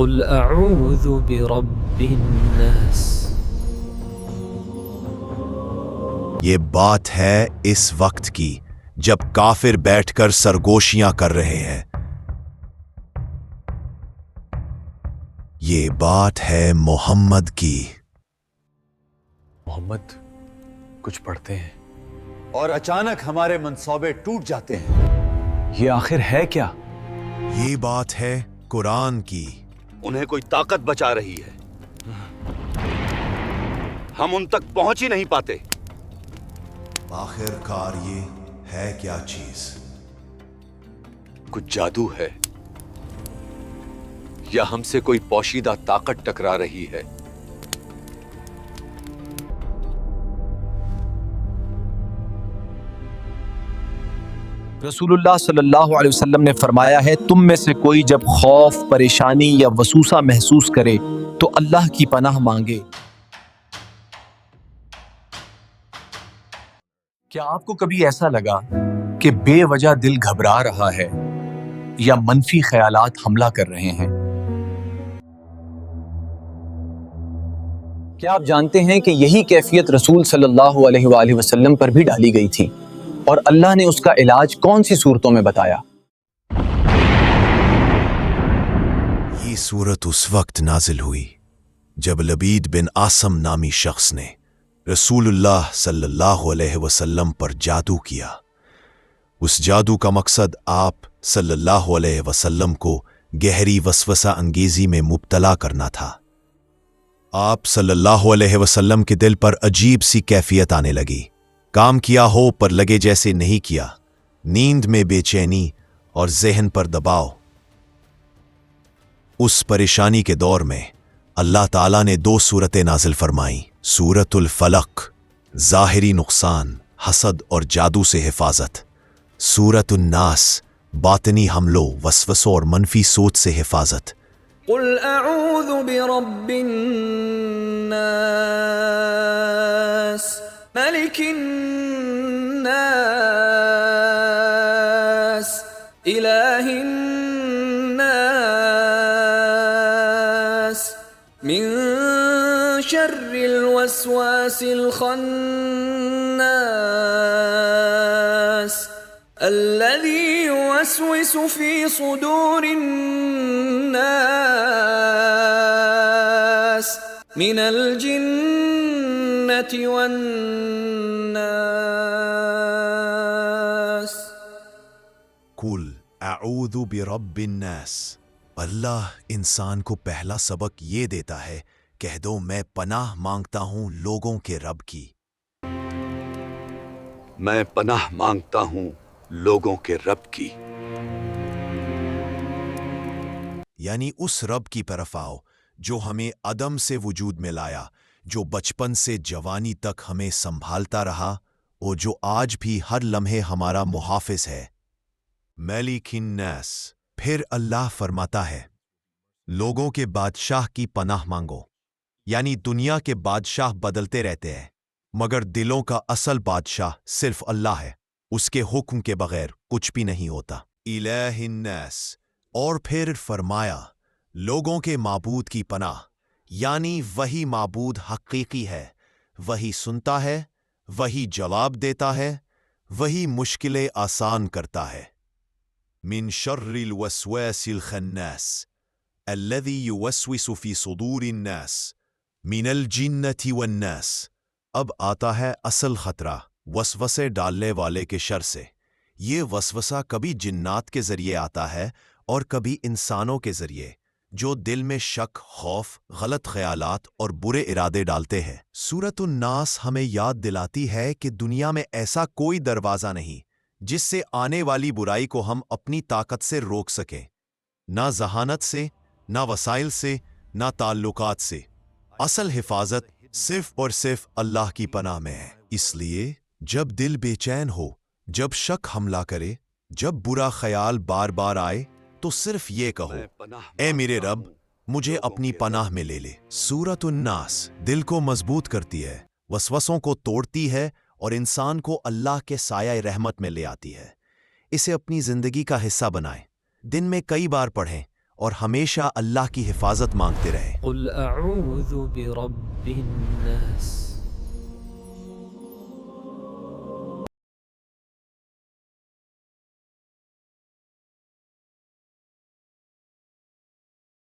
قل اعوذ برب الناس۔ یہ بات ہے اس وقت کی جب کافر بیٹھ کر سرگوشیاں کر رہے ہیں۔ یہ بات ہے محمد کی۔ محمد کچھ پڑھتے ہیں اور اچانک ہمارے منصوبے ٹوٹ جاتے ہیں، یہ آخر ہے کیا؟ یہ بات ہے قرآن کی۔ انہیں کوئی طاقت بچا رہی ہے، ہم ان تک پہنچ ہی نہیں پاتے۔ آخر کار یہ ہے کیا چیز؟ کچھ جادو ہے یا ہم سے کوئی پوشیدہ طاقت ٹکرا رہی ہے؟ رسول اللہ صلی اللہ علیہ وسلم نے فرمایا ہے، تم میں سے کوئی جب خوف، پریشانی یا وسوسہ محسوس کرے تو اللہ کی پناہ مانگے۔ کیا آپ کو کبھی ایسا لگا کہ بے وجہ دل گھبرا رہا ہے یا منفی خیالات حملہ کر رہے ہیں؟ کیا آپ جانتے ہیں کہ یہی کیفیت رسول صلی اللہ علیہ وآلہ وسلم پر بھی ڈالی گئی تھی، اور اللہ نے اس کا علاج کون سی صورتوں میں بتایا؟ یہ صورت اس وقت نازل ہوئی جب لبید بن عاصم نامی شخص نے رسول اللہ صلی اللہ علیہ وسلم پر جادو کیا۔ اس جادو کا مقصد آپ صلی اللہ علیہ وسلم کو گہری وسوسہ انگیزی میں مبتلا کرنا تھا۔ آپ صلی اللہ علیہ وسلم کے دل پر عجیب سی کیفیت آنے لگی، کام کیا ہو پر لگے جیسے نہیں کیا، نیند میں بے چینی اور ذہن پر دباؤ۔ اس پریشانی کے دور میں اللہ تعالیٰ نے 2 سورتیں نازل فرمائیں، سورۃ الفلق ظاہری نقصان، حسد اور جادو سے حفاظت، سورۃ الناس باطنی حملوں، وسوسوں اور منفی سوچ سے حفاظت۔ قل اعوذ برب الناس ملک الناس الہ الناس من شر الوسواس الخناس الذي يوسوس في صدور الناس من الجنة والناس۔ قل اعوذ برب الناس۔ اللہ انسان کو پہلا سبق یہ دیتا ہے، کہہ دو میں پناہ مانگتا ہوں لوگوں کے رب کی۔ میں پناہ مانگتا ہوں لوگوں کے رب کی، یعنی اس رب کی طرف آؤ جو ہمیں عدم سے وجود میں لایا، جو بچپن سے جوانی تک ہمیں سنبھالتا رہا اور جو آج بھی ہر لمحے ہمارا محافظ ہے۔ ملک الناس۔ پھر اللہ فرماتا ہے لوگوں کے بادشاہ کی پناہ مانگو، یعنی دنیا کے بادشاہ بدلتے رہتے ہیں مگر دلوں کا اصل بادشاہ صرف اللہ ہے، اس کے حکم کے بغیر کچھ بھی نہیں ہوتا۔ الہ الناس۔ اور پھر فرمایا لوگوں کے معبود کی پناہ، یعنی وہی معبود حقیقی ہے، وہی سنتا ہے، وہی جواب دیتا ہے، وہی مشکلیں آسان کرتا ہے۔ من شر الوسواس الخناس الذي يوسوس في صدور الناس من الجنة والناس۔ اب آتا ہے اصل خطرہ وسوسے ڈالنے والے کے شر سے۔ یہ وسوسہ کبھی جنات کے ذریعے آتا ہے اور کبھی انسانوں کے ذریعے، جو دل میں شک، خوف، غلط خیالات اور برے ارادے ڈالتے ہیں۔ سورۃ الناس ہمیں یاد دلاتی ہے کہ دنیا میں ایسا کوئی دروازہ نہیں جس سے آنے والی برائی کو ہم اپنی طاقت سے روک سکیں، نہ ذہانت سے، نہ وسائل سے، نہ تعلقات سے۔ اصل حفاظت صرف اور صرف اللہ کی پناہ میں ہے۔ اس لیے جب دل بے چین ہو، جب شک حملہ کرے، جب برا خیال بار بار آئے، تو صرف یہ کہو اے میرے رب مجھے اپنی پناہ میں لے لے۔ سورۃ الناس دل کو مضبوط کرتی ہے، وسوسوں کو توڑتی ہے اور انسان کو اللہ کے سایہ رحمت میں لے آتی ہے۔ اسے اپنی زندگی کا حصہ بنائیں، دن میں کئی بار پڑھیں اور ہمیشہ اللہ کی حفاظت مانگتے رہیں۔ قل اعوذ برب الناس